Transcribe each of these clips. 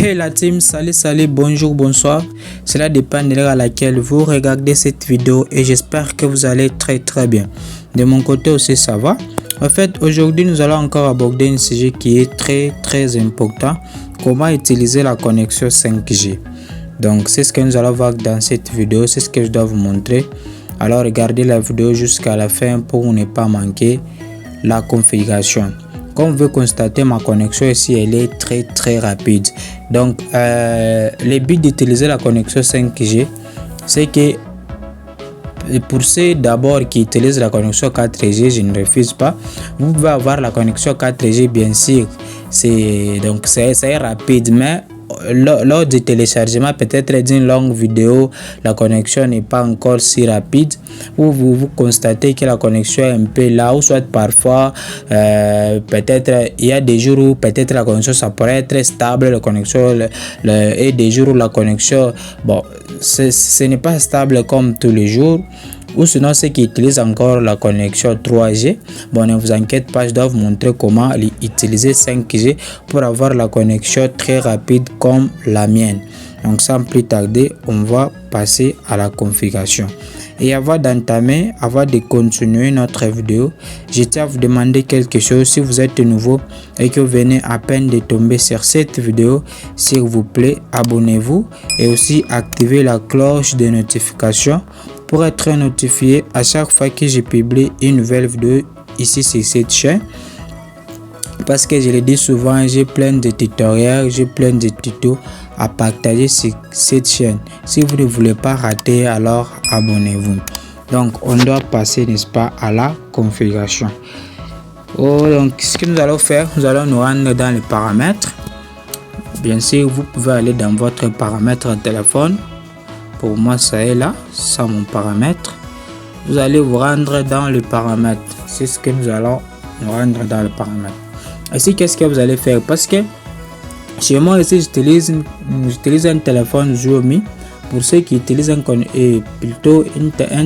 Hey la team, salut, bonjour, bonsoir. Cela dépend de l'heure à laquelle vous regardez cette vidéo et j'espère que vous allez très bien. De mon côté aussi ça va. En fait, aujourd'hui nous allons encore aborder un sujet qui est très important. Comment utiliser la connexion 5G. Donc c'est ce que nous allons voir dans cette vidéo, c'est ce que je dois vous montrer. Alors regardez la vidéo jusqu'à la fin pour ne pas manquer la configuration. Comme vous pouvez constater, ma connexion ici elle est très rapide. Donc le but d'utiliser la connexion 5G, c'est que pour ceux d'abord qui utilisent la connexion 4G, je ne refuse pas. Vous pouvez avoir la connexion 4G bien sûr, c'est rapide, mais lors du téléchargement peut-être d'une longue vidéo, la connexion n'est pas encore si rapide, ou vous constatez que la connexion est un peu là, ou soit parfois peut-être il y a des jours où peut-être la connexion ça pourrait être stable, la connexion et des jours où la connexion ce n'est pas stable comme tous les jours. Ou sinon ceux qui utilisent encore la connexion 3G, ne vous inquiétez pas, je dois vous montrer comment utiliser 5G pour avoir la connexion très rapide comme la mienne. Donc sans plus tarder, on va passer à la configuration. Et avant d'entamer, avant de continuer notre vidéo, je tiens à vous demander quelque chose. Si vous êtes nouveau et que vous venez à peine de tomber sur cette vidéo, s'il vous plaît, abonnez-vous et aussi activez la cloche de notification pour être notifié à chaque fois que je publie une nouvelle vidéo ici sur cette chaîne. Parce que je le dis souvent, j'ai plein de tutoriels, j'ai plein de tutos à partager sur cette chaîne. Si vous ne voulez pas rater, alors abonnez-vous. Donc on doit passer, n'est-ce pas, à la configuration. Donc ce que nous allons faire, nous allons nous rendre dans les paramètres. Bien sûr, vous pouvez aller dans votre paramètre téléphone. Pour moi ça est là, ça mon paramètre. Vous allez vous rendre dans le paramètre. C'est ce que nous allons nous rendre dans le paramètre. Ici, qu'est-ce que vous allez faire? Parce que chez moi ici, j'utilise un téléphone Xiaomi. Pour ceux qui utilisent un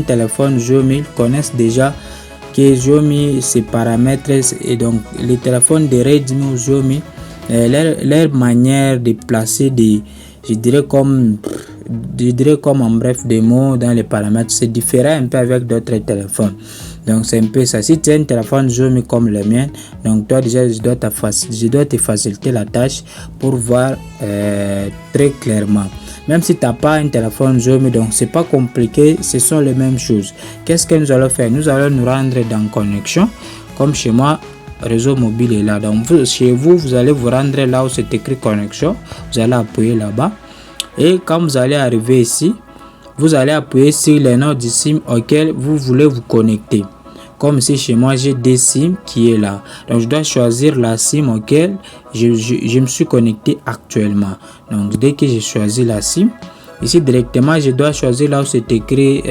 téléphone Xiaomi, ils connaissent déjà que Xiaomi ses paramètres, et donc les téléphones de Redmi ou Xiaomi, leur manière de placer des, je dirais comme en bref des mots dans les paramètres, c'est différent un peu avec d'autres téléphones. Donc c'est un peu ça. Si tu as un téléphone Xiaomi comme le mien, donc toi déjà je dois te faciliter la tâche pour voir très clairement. Même si tu n'as pas un téléphone Xiaomi, donc c'est pas compliqué, ce sont les mêmes choses. Qu'est-ce que nous allons faire? Nous allons nous rendre dans connexion. Comme chez moi, réseau mobile est là. Donc chez vous, vous allez vous rendre là où c'est écrit connexion. Vous allez appuyer là-bas. Et quand vous allez arriver ici, vous allez appuyer sur le nom du SIM auquel vous voulez vous connecter. Comme ici chez moi, j'ai des SIM qui est là. Donc je dois choisir la SIM auquel je me suis connecté actuellement. Donc dès que j'ai choisi la SIM, ici directement je dois choisir là où c'est écrit,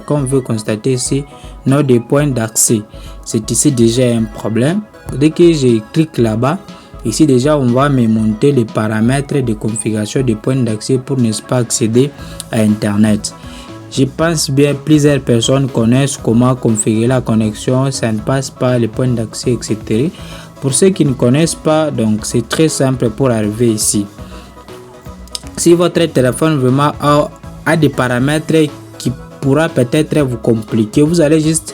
comme vous constatez ici, nom des points d'accès. C'est ici déjà un problème. Dès que je clique là-bas, ici déjà on va me monter les paramètres de configuration des points d'accès pour ne pas accéder à internet. Je pense bien plusieurs personnes connaissent comment configurer la connexion, ça ne passe pas les points d'accès, etc. Pour ceux qui ne connaissent pas, donc c'est très simple pour arriver ici. Si votre téléphone vraiment a des paramètres qui pourra peut-être vous compliquer, vous allez juste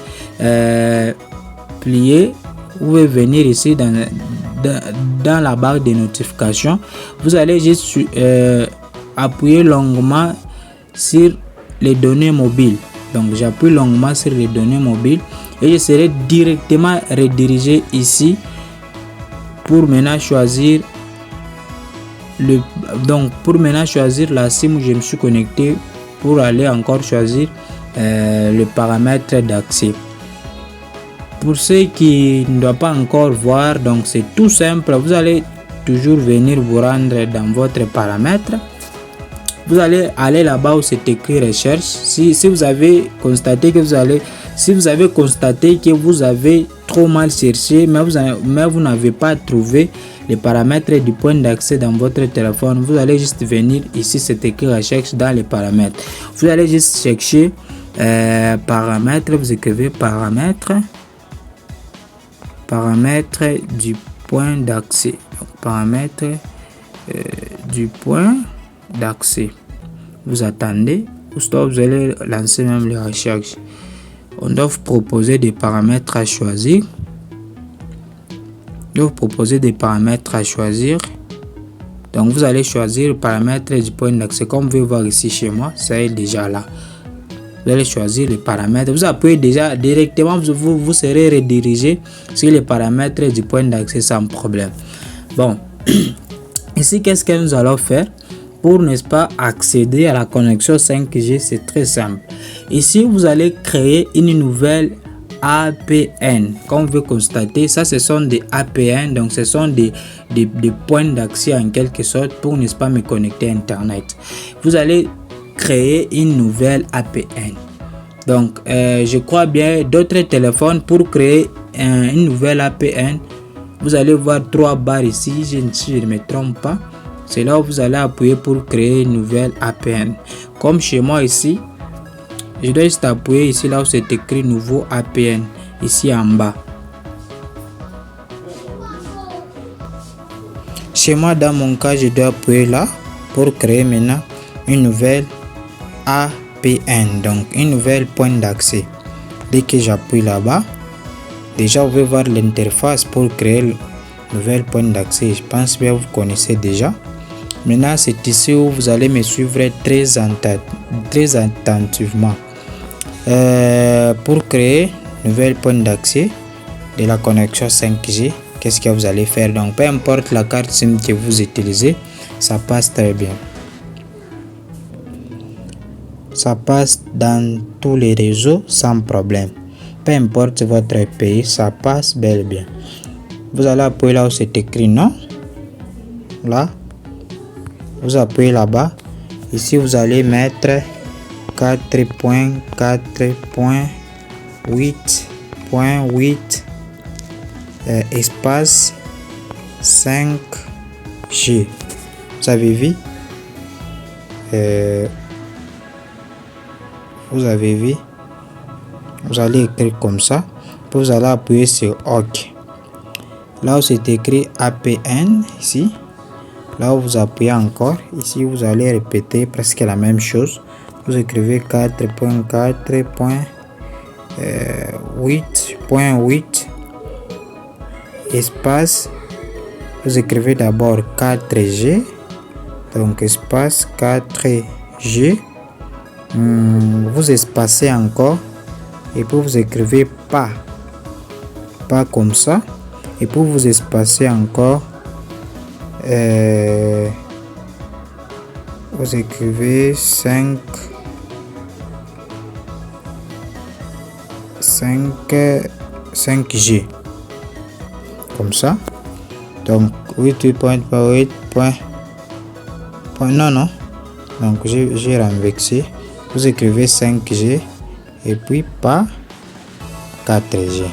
plier, vous pouvez venir ici dans la barre de notification, vous allez juste appuyer longuement sur les données mobiles. Donc j'appuie longuement sur les données mobiles et je serai directement redirigé ici pour maintenant choisir la SIM où je me suis connecté, pour aller encore choisir le paramètre d'accès. Pour ceux qui ne doivent pas encore voir, donc c'est tout simple. Vous allez toujours venir vous rendre dans votre paramètre. Vous allez aller là-bas où c'est écrit recherche. Si vous avez constaté que vous avez trop mal cherché, mais vous n'avez pas trouvé les paramètres du point d'accès dans votre téléphone, vous allez juste venir ici, c'est écrit recherche dans les paramètres. Vous allez juste chercher paramètres, vous écrivez paramètres du point d'accès. Paramètres du point d'accès. Vous attendez, vous allez lancer même les recherches. On doit vous proposer des paramètres à choisir. Donc vous allez choisir le paramètre du point d'accès. Comme vous pouvez voir ici chez moi, ça est déjà là. Vous allez choisir les paramètres. Vous appuyez déjà directement, vous serez redirigé sur les paramètres du point d'accès sans problème. Bon, ici qu'est-ce que nous allons faire pour, n'est-ce pas, accéder à la connexion 5G? C'est très simple. Ici vous allez créer une nouvelle APN. Comme vous pouvez constater, ça ce sont des APN, donc ce sont des points d'accès en quelque sorte pour, n'est-ce pas, me connecter à internet. Vous allez créer une nouvelle APN. Donc je crois bien d'autres téléphones pour créer une nouvelle APN, vous allez voir 3 barres ici, si je ne me trompe pas. C'est là où vous allez appuyer pour créer une nouvelle APN. Comme chez moi ici, je dois juste appuyer ici là où c'est écrit nouveau APN, ici en bas. Chez moi, dans mon cas, je dois appuyer là pour créer maintenant une nouvelle APN, donc une nouvelle point d'accès. Dès que j'appuie là-bas, déjà vous pouvez voir l'interface pour créer le nouvel point d'accès. Je pense que vous connaissez déjà. Maintenant, c'est ici où vous allez me suivre très attentivement. Pour créer un nouvel point d'accès de la connexion 5G, qu'est-ce que vous allez faire? Donc, peu importe la carte SIM que vous utilisez, ça passe très bien. Ça passe dans tous les réseaux sans problème. Peu importe votre pays, ça passe bel et bien. Vous allez appuyer là où c'est écrit non. Là. Vous appuyez là-bas. Ici, vous allez mettre 4.4.8.8 espace 5G. Vous avez vu? Vous avez vu? Vous allez écrire comme ça. Puis vous allez appuyer sur OK. Là où c'est écrit APN, ici. Là où vous appuyez encore, ici vous allez répéter presque la même chose. Vous écrivez 4.4.8.8 espace. Vous écrivez d'abord 4G, donc espace 4G. Vous espacez encore et puis vous écrivez pas comme ça, et puis vous espacez encore. Vous écrivez 5G comme ça. Donc 8.8. Non, donc j'ai renversé. Vous écrivez 5G et puis pas 4G.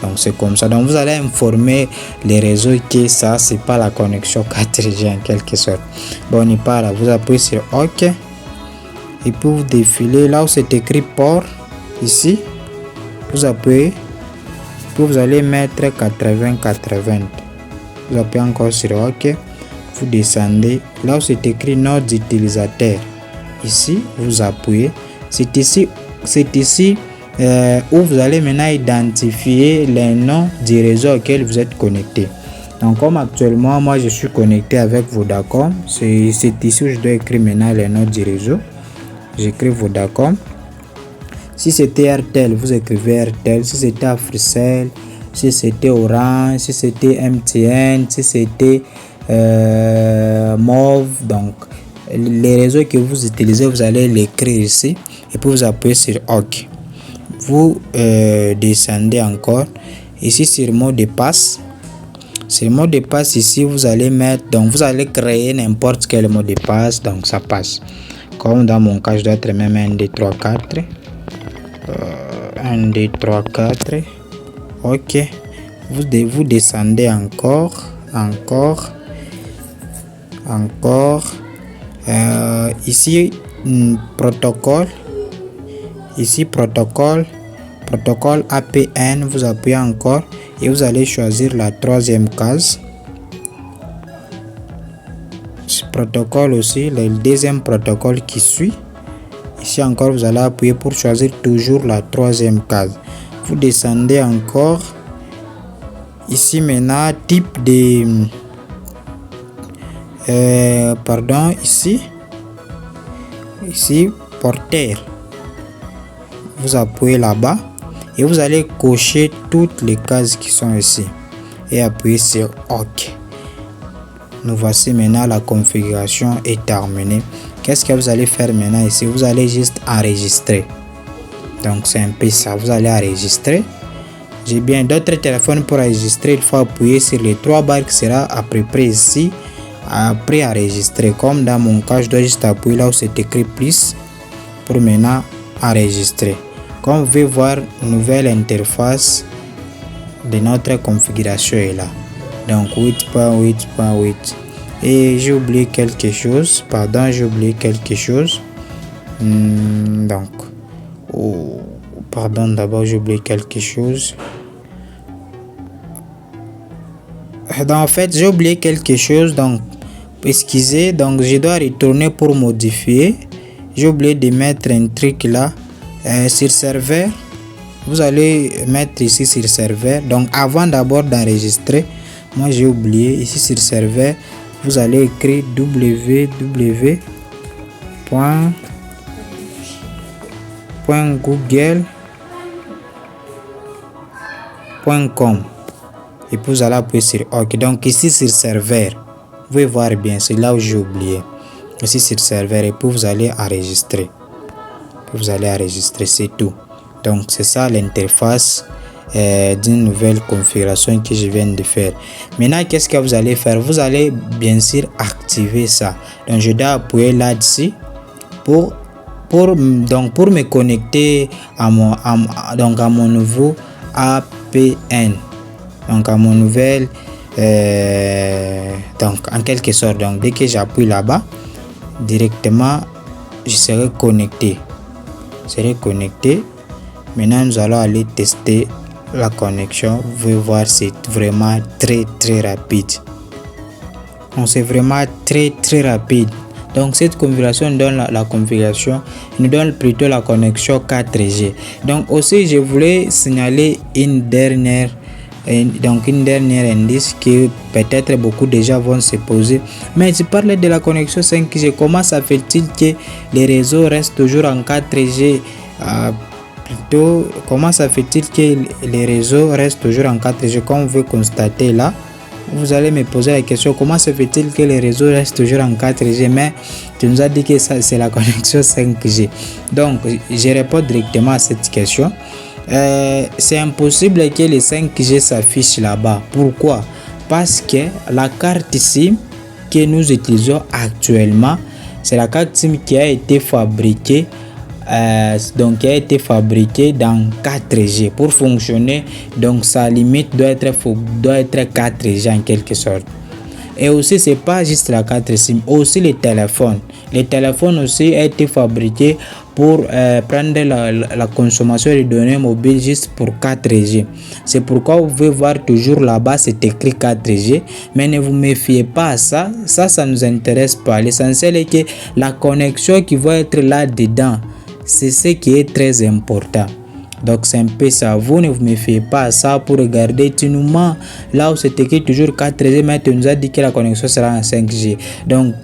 Donc c'est comme ça. Donc vous allez informer les réseaux que ça c'est pas la connexion 4G en quelque sorte. Bon, on n'est pas là. Vous appuyez sur OK et puis vous défilez là où c'est écrit port. Ici vous appuyez, puis vous allez mettre 80. Vous appuyez encore sur OK. Vous descendez là où c'est écrit nom d'utilisateur. Ici vous appuyez. C'est ici où vous allez maintenant identifier les noms du réseau auquel vous êtes connecté. Donc comme actuellement moi je suis connecté avec Vodacom, c'est ici où je dois écrire maintenant les noms du réseau. J'écris Vodacom. Si c'était RTL, vous écrivez RTL. Si c'était Africell, si c'était Orange, si c'était MTN, si c'était Mauve. Donc les réseaux que vous utilisez, vous allez l'écrire ici et puis vous appuyez sur OK. Vous descendez encore ici sur mot de passe. Sur mot de passe ici vous allez mettre, donc vous allez créer n'importe quel mot de passe, donc ça passe. Comme dans mon cas je dois être même 1 2 3 4 1 2 3 4. OK. Vous descendez encore ici protocole. Ici protocole APN, vous appuyez encore et vous allez choisir la troisième case. protocole aussi, le deuxième protocole qui suit. Ici encore, vous allez appuyer pour choisir toujours la troisième case. Vous descendez encore. Ici maintenant, type de... ici, porteur. Vous appuyez là-bas et vous allez cocher toutes les cases qui sont ici et appuyer sur OK. Nous voici maintenant, la configuration est terminée. Qu'est-ce que vous allez faire maintenant ici? Vous allez juste enregistrer. Donc c'est un peu ça, vous allez enregistrer. J'ai bien d'autres téléphones pour enregistrer. Il faut appuyer sur les 3 barres qui sera à peu près ici. Après enregistrer, comme dans mon cas, je dois juste appuyer là où c'est écrit plus pour maintenant enregistrer. Comme vous pouvez voir, nouvelle interface de notre configuration est là. Donc 8.8.8. Et j'ai oublié quelque chose. Pardon, j'ai oublié quelque chose. Donc, pardon, d'abord j'ai oublié quelque chose. En fait, j'ai oublié quelque chose. Donc, excusez. Donc, je dois retourner pour modifier. J'ai oublié de mettre un truc là. Sur serveur, vous allez mettre ici sur serveur. Donc avant d'abord d'enregistrer, moi j'ai oublié ici sur serveur, vous allez écrire www.google.com et puis vous allez appuyer sur OK. Donc ici sur serveur, vous pouvez voir bien, c'est là où j'ai oublié. Ici sur serveur et puis vous allez enregistrer. Vous allez enregistrer, c'est tout. Donc c'est ça l'interface d'une nouvelle configuration que je viens de faire. Maintenant, qu'est-ce que vous allez faire? Vous allez bien sûr activer ça. Donc je dois appuyer là-dessus pour me connecter à mon nouveau APN. Donc à mon nouvel donc en quelque sorte, donc dès que j'appuie là-bas, directement je serai connecté. Maintenant nous allons aller tester la connexion. Vous pouvez voir, c'est vraiment très rapide. Donc c'est vraiment très rapide. Donc cette configuration donne la configuration, nous donne plutôt la connexion 4G. Donc aussi je voulais signaler une dernière indice que peut-être beaucoup déjà vont se poser. Mais je parlais de la connexion 5G. Comment ça fait-il que les réseaux restent toujours en 4G? Comment ça fait-il que les réseaux restent toujours en 4G? Comme vous pouvez constater là, vous allez me poser la question, comment se fait-il que les réseaux restent toujours en 4G? Mais tu nous as dit que ça c'est la connexion 5G. Donc je réponds directement à cette question. C'est impossible que les 5G s'affichent là-bas. Pourquoi? Parce que la carte SIM que nous utilisons actuellement, c'est la carte SIM qui a été fabriquée dans 4G pour fonctionner. Donc sa limite doit être 4G en quelque sorte. Et aussi c'est pas juste la carte SIM, aussi les téléphones aussi ont été fabriqués pour prendre la consommation des données mobiles juste pour 4G. C'est pourquoi vous pouvez voir toujours là-bas c'est écrit 4G, mais ne vous méfiez pas à ça nous intéresse pas. L'essentiel est que la connexion qui va être là dedans, c'est ce qui est très important. Donc c'est un peu ça, vous ne vous méfiez pas à ça pour regarder utilement là où c'est écrit toujours 4G, mais tu nous as dit que la connexion sera en 5G. Donc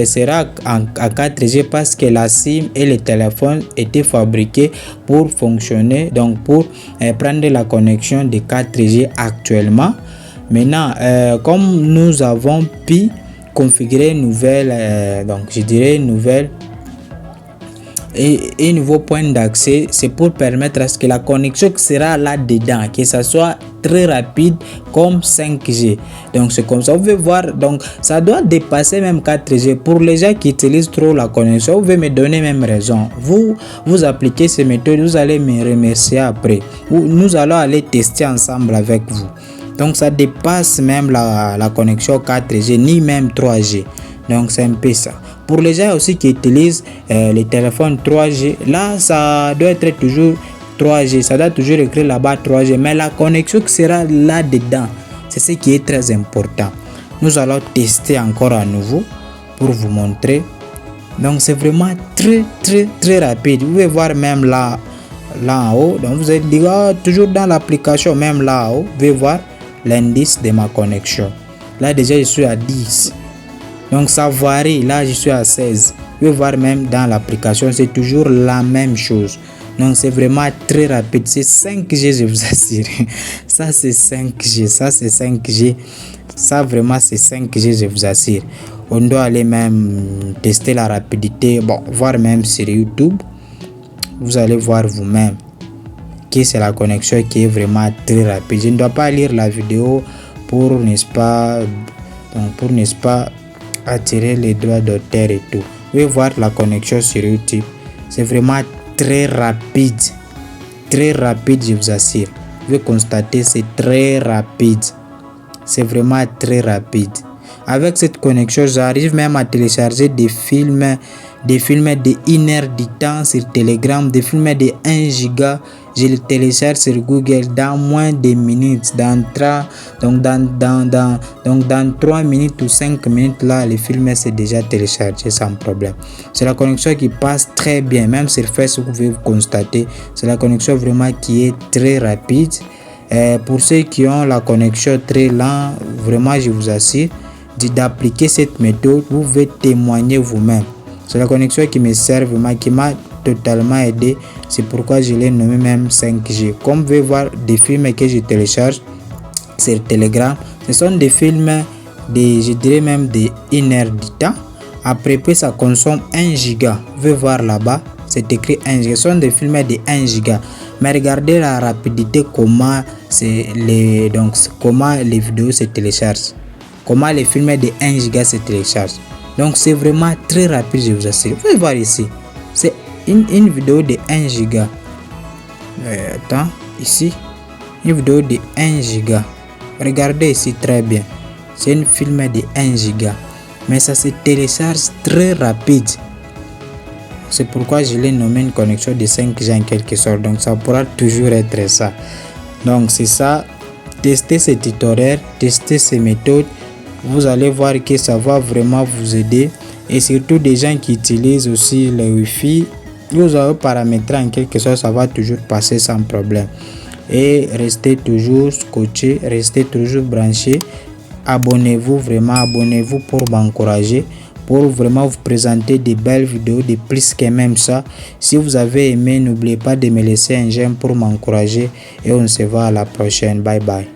sera en 4G parce que la SIM et les téléphones étaient fabriqués pour fonctionner, donc pour prendre la connexion de 4G actuellement. Maintenant, comme nous avons pu configurer une nouvelle, et nouveau point d'accès, c'est pour permettre à ce que la connexion qui sera là dedans, que ça soit très rapide comme 5G. Donc c'est comme ça, vous pouvez voir, donc ça doit dépasser même 4G. Pour les gens qui utilisent trop la connexion, vous pouvez me donner même raison. Vous appliquez ces méthodes, vous allez me remercier après. Nous allons aller tester ensemble avec vous. Donc ça dépasse même la connexion 4G, ni même 3G. Donc c'est un peu ça. Pour les gens aussi qui utilisent les téléphones 3G, là ça doit être toujours 3G, ça doit toujours écrire là-bas 3G, mais la connexion qui sera là dedans, c'est ce qui est très important. Nous allons tester encore à nouveau pour vous montrer. Donc c'est vraiment très rapide. Vous pouvez voir même là en haut. Donc vous allez dire toujours dans l'application, même là en haut, vous pouvez voir l'indice de ma connexion. Là déjà je suis à 10. Donc ça varie. Là je suis à 16. Vous pouvez voir même dans l'application, c'est toujours la même chose. Donc c'est vraiment très rapide. C'est 5G, je vous assure. Ça c'est 5G. Ça c'est 5G. Ça vraiment c'est 5G, je vous assure. On doit aller même tester la rapidité. Bon, voir même sur YouTube. Vous allez voir vous-même que c'est la connexion qui est vraiment très rapide. Je ne dois pas lire la vidéo pour, n'est-ce pas, attirer les droits d'auteur et tout. Vous pouvez voir la connexion sur YouTube. C'est vraiment très rapide, je vous assure. Vous pouvez constater, c'est très rapide. C'est vraiment très rapide. Avec cette connexion, j'arrive même à télécharger des films de 1 heure du temps sur Telegram, des films de 1 giga. Je les télécharge sur Google dans moins de minutes. Dans 3 minutes ou 5 minutes, là, les films c'est déjà téléchargé sans problème. C'est la connexion qui passe très bien. Même sur Facebook, vous pouvez constater, c'est la connexion vraiment qui est très rapide. Pour ceux qui ont la connexion très lente, vraiment, je vous assure, d'appliquer cette méthode, vous pouvez témoigner vous-même. C'est la connexion qui me sert vraiment, qui m'a totalement aidé. C'est pourquoi je l'ai nommé même 5G. Comme vous pouvez voir des films que je télécharge sur Telegram, ce sont des films je dirais même de 1 heure du temps. Après, ça consomme 1 giga. Vous pouvez voir là-bas, c'est écrit 1 giga. Ce sont des films de 1 giga. Mais regardez la rapidité, comment les vidéos se téléchargent. Comment les films de 1 giga se téléchargent. Donc c'est vraiment très rapide, je vous assure. Vous pouvez voir ici. C'est une vidéo de 1 giga. Attends, ici. Une vidéo de 1 giga. Regardez ici très bien. C'est une film de 1 giga. Mais ça se télécharge très rapide. C'est pourquoi je l'ai nommé une connexion de 5G en quelque sorte. Donc ça pourra toujours être ça. Donc c'est ça. Testez ces tutoriels, testez ces méthodes. Vous allez voir que ça va vraiment vous aider. Et surtout des gens qui utilisent aussi le Wi-Fi, vous allez paramétrer en quelque sorte, ça va toujours passer sans problème. Et restez toujours scotché, restez toujours branché. Abonnez-vous vraiment, abonnez-vous pour m'encourager, pour vraiment vous présenter des belles vidéos, de plus que même ça. Si vous avez aimé, n'oubliez pas de me laisser un j'aime pour m'encourager. Et on se voit à la prochaine. Bye bye.